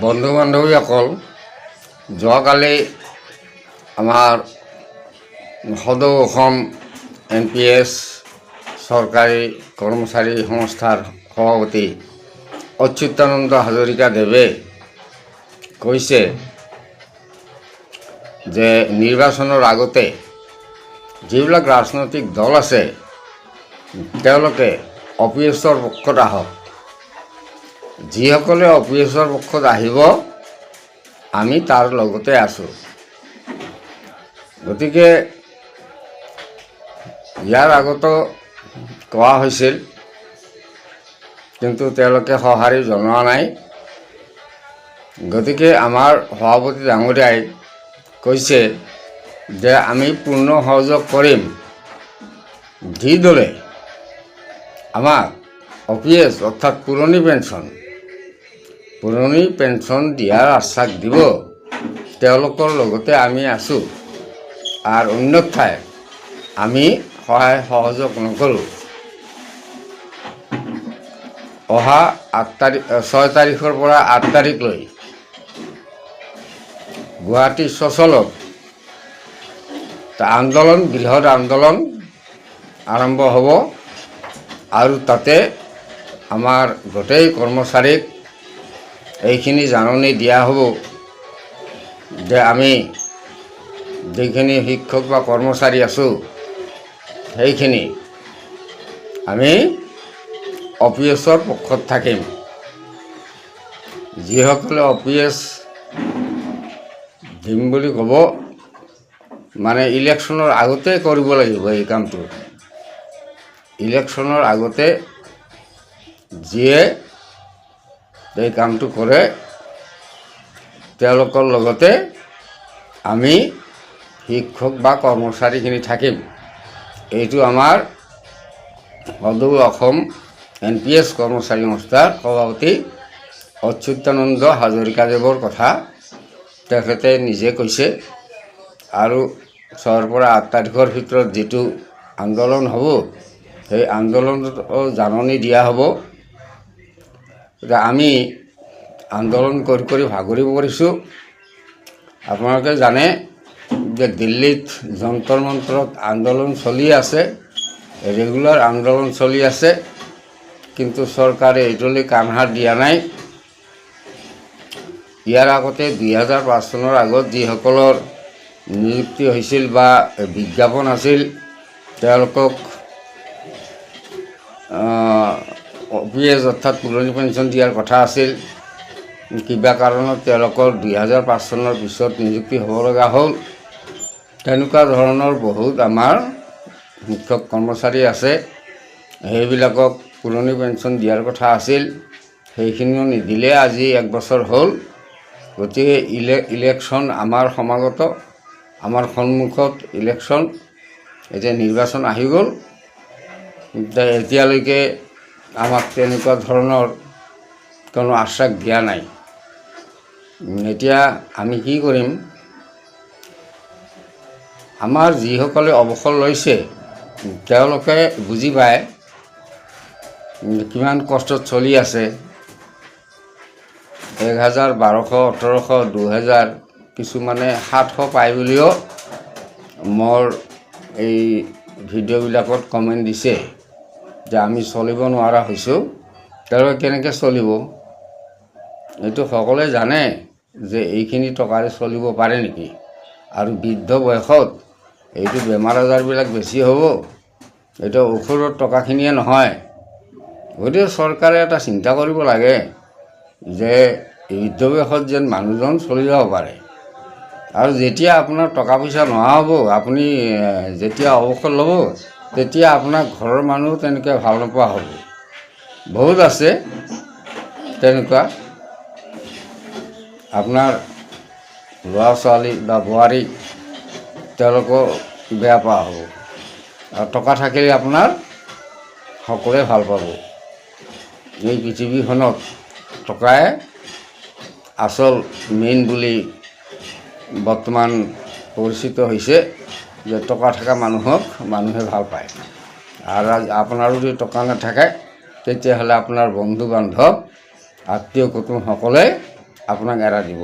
বন্ধু বান্ধৱীসকল, যোৱাকালি আমাৰ সদৌ অসম NPS চৰকাৰী কৰ্মচাৰী সংস্থাৰ সভাপতি অচ্যুতানন্দ হাজৰিকাদেৱে কৈছে যে নিৰ্বাচনৰ আগতে যিবিলাক ৰাজনৈতিক দল আছে তেওঁলোকে OPSৰ পক্ষত আহক। যিসকলে OPSৰ পক্ষত আহিব আমি তাৰ লগতে আছোঁ। গতিকে ইয়াৰ আগতো কোৱা হৈছিল, কিন্তু তেওঁলোকে সঁহাৰি জনোৱা নাই। গতিকে আমাৰ সভাপতি ডাঙৰীয়াই কৈছে যে আমি পূৰ্ণ সহযোগ কৰিম। যি দলে আমাক OPS অৰ্থাৎ পুৰণি পেঞ্চন দিয়াৰ আশ্বাস দিব তেওঁলোকৰ লগতে আমি আছোঁ, আৰু অন্যথাই আমি সহায় সহযোগ নকৰোঁ। অহা 6 তাৰিখৰ পৰা 8 তাৰিখলৈ গুৱাহাটী চচলত আন্দোলন, বৃহৎ আন্দোলন আৰম্ভ হ'ব, আৰু তাতে আমাৰ গোটেই কৰ্মচাৰীক এইখিনি জাননী দিয়া হ'ব যে আমি যিখিনি শিক্ষক বা কৰ্মচাৰী আছোঁ সেইখিনি আমি OPSৰ পক্ষত থাকিম। যিসকলে OPS দিম বুলি ক'ব, মানে ইলেকশ্যনৰ আগতে কৰিব লাগিব এই কামটো। ইলেকশ্যনৰ আগতে যিয়ে এই কামটো কৰে তেওঁলোকৰ লগতে আমি শিক্ষক বা কৰ্মচাৰীখিনি থাকিম। এইটো আমাৰ সদৌ অসম NPS কৰ্মচাৰী সংস্থাৰ সভাপতি অচ্যুতানন্দ হাজৰিকাদেৱৰ কথা তেখেতে নিজে কৈছে। আৰু 6ৰ পৰা 8 তাৰিখৰ ভিতৰত যিটো আন্দোলন হ'ব সেই আন্দোলনত জাননী দিয়া হ'ব। আমি আন্দোলন কৰি ভাগৰি পৰিছোঁ। আপোনালোকে জানে যে দিল্লীত যন্তৰ মন্তৰত আন্দোলন চলি আছে, ৰেগুলাৰ আন্দোলন চলি আছে, কিন্তু চৰকাৰে এইটোলৈ কাণসাৰ দিয়া নাই। ইয়াৰ আগতে 2005 চনৰ আগত যিসকলৰ নিযুক্তি হৈছিল বা বিজ্ঞাপন আছিল তেওঁলোকক OPS অৰ্থাৎ পুৰণি পেঞ্চন দিয়াৰ কথা আছিল। কিবা কাৰণত তেওঁলোকৰ 2005 চনৰ পিছত নিযুক্তি হ'ব লগা হ'ল। তেনেকুৱা ধৰণৰ বহুত আমাৰ শিক্ষক কৰ্মচাৰী আছে, সেইবিলাকক পুৰণি পেঞ্চন দিয়াৰ কথা আছিল, সেইখিনিও নিদিলে। আজি 1 বছৰ হ'ল। গতিকে ইলেকশ্যন আমাৰ সমাগত, আমাৰ সন্মুখত ইলেকশ্যন, এতিয়া নিৰ্বাচন আহি গ'ল। এতিয়ালৈকে আমাক তেনেকুৱা ধৰণৰ কোনো আশ্বাস দিয়া নাই। এতিয়া আমি কি কৰিম? আমাৰ যিসকলে অৱসৰ লৈছে তেওঁলোকে বুজি পায় কিমান কষ্টত চলি আছে। 1000, 1200, 1800, 2000, কিছুমানে 700 পায় বুলিও মোৰ এই ভিডিঅ'বিলাকত কমেণ্ট দিছে যে আমি চলিব নোৱাৰা হৈছোঁ। তেওঁলোকে কেনেকৈ চলিব? এইটো সকলোৱে জানে যে এইখিনি টকাৰে চলিব পাৰে নেকি? আৰু বৃদ্ধ বয়সত এইটো বেমাৰ আজাৰবিলাক বেছি হ'ব। এইটো ঔষধৰ টকাখিনিয়ে নহয়। গতিকে চৰকাৰে এটা চিন্তা কৰিব লাগে যে বৃদ্ধ বয়সত যেন মানুহজন চলি যাব পাৰে। আৰু যেতিয়া আপোনাৰ টকা পইচা নোহোৱা হ'ব, আপুনি যেতিয়া অৱসৰ ল'ব, তেতিয়া আপোনাৰ ঘৰৰ মানুহ তেনেকৈ ভাল নোপোৱা হ'ব। বহুত আছে তেনেকুৱা। আপোনাৰ ল'ৰা ছোৱালী বা বোৱাৰী তেওঁলোকো বেয়া পোৱা হ'ব। আৰু টকা থাকিলে আপোনাৰ সকলোৱে ভাল পাব। এই পৃথিৱীখনত টকাই আচল মেইন বুলি বৰ্তমান পৰিচিত হৈছে, যে টকা থকা মানুহক মানুহে ভাল পায়। আৰু আপোনাৰো যদি টকা নাথাকে তেতিয়াহ'লে আপোনাৰ বন্ধু বান্ধৱ, আত্মীয় কুটুম সকলে আপোনাক এৰা দিব।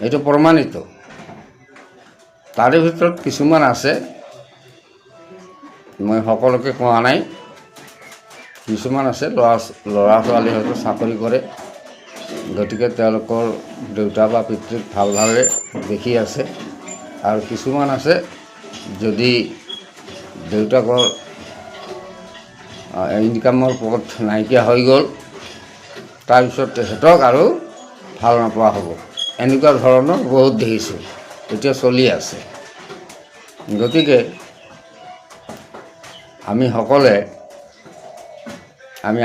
এইটো প্ৰমাণিত। তাৰে ভিতৰত কিছুমান আছে, মই সকলোকে কোৱা নাই, কিছুমান আছে ল'ৰা ছোৱালী হয়তো চাকৰি কৰে, গতিকে তেওঁলোকৰ দেউতা বা পিতৃক ভালভাৱে দেখি আছে। আৰু কিছুমান আছে, যদি দেউতাকৰ ইনকামৰ পথ নাইকিয়া হৈ গ'ল, তাৰপিছত তেখেতক আৰু ভাল নোপোৱা হ'ব। এনেকুৱা ধৰণৰ বহুত দেখিছোঁ, এতিয়া চলি আছে। গতিকে আমি সকলোৱে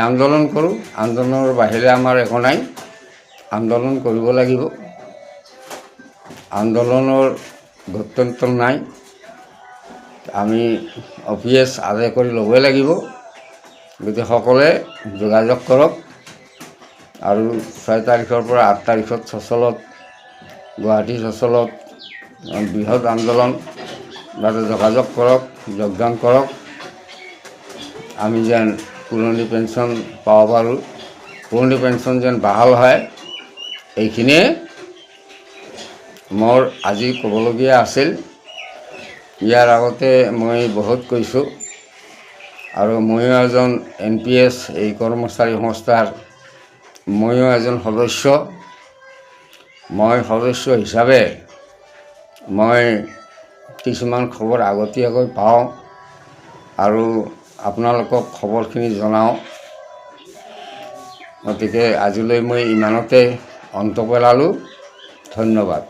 আন্দোলন কৰোঁ। আন্দোলনৰ বাহিৰে আমাৰ একো নাই। আন্দোলন কৰিব লাগিব। আন্দোলনৰ গত্যন্তৰ নাই। আমি অভিয়াছ আদায় কৰি ল'বই লাগিব। গতিকে সকলোৱে যোগাযোগ কৰক। আৰু 6 তাৰিখৰ পৰা 8 তাৰিখত চচলত, গুৱাহাটী চচলত বৃহৎ আন্দোলন, তাতে যোগাযোগ কৰক, যোগদান কৰক। আমি যেন পুৰণি পেঞ্চন পাব পাৰোঁ, পুৰণি পেঞ্চন যেন বাহাল হয়, এইখিনিয়ে মোৰ আজি ক'বলগীয়া আছিল। ইয়াৰ আগতে মই বহুত কৈছোঁ, আৰু ময়ো এজন NPS, এই কৰ্মচাৰী সংস্থাৰ ময়ো এজন সদস্য। মই সদস্য হিচাপে মই কিছুমান খবৰ আগতীয়াকৈ পাওঁ আৰু আপোনালোকক খবৰখিনি জনাওঁ। গতিকে আজিলৈ মই ইমানতে অন্ত পেলালোঁ। ধন্যবাদ।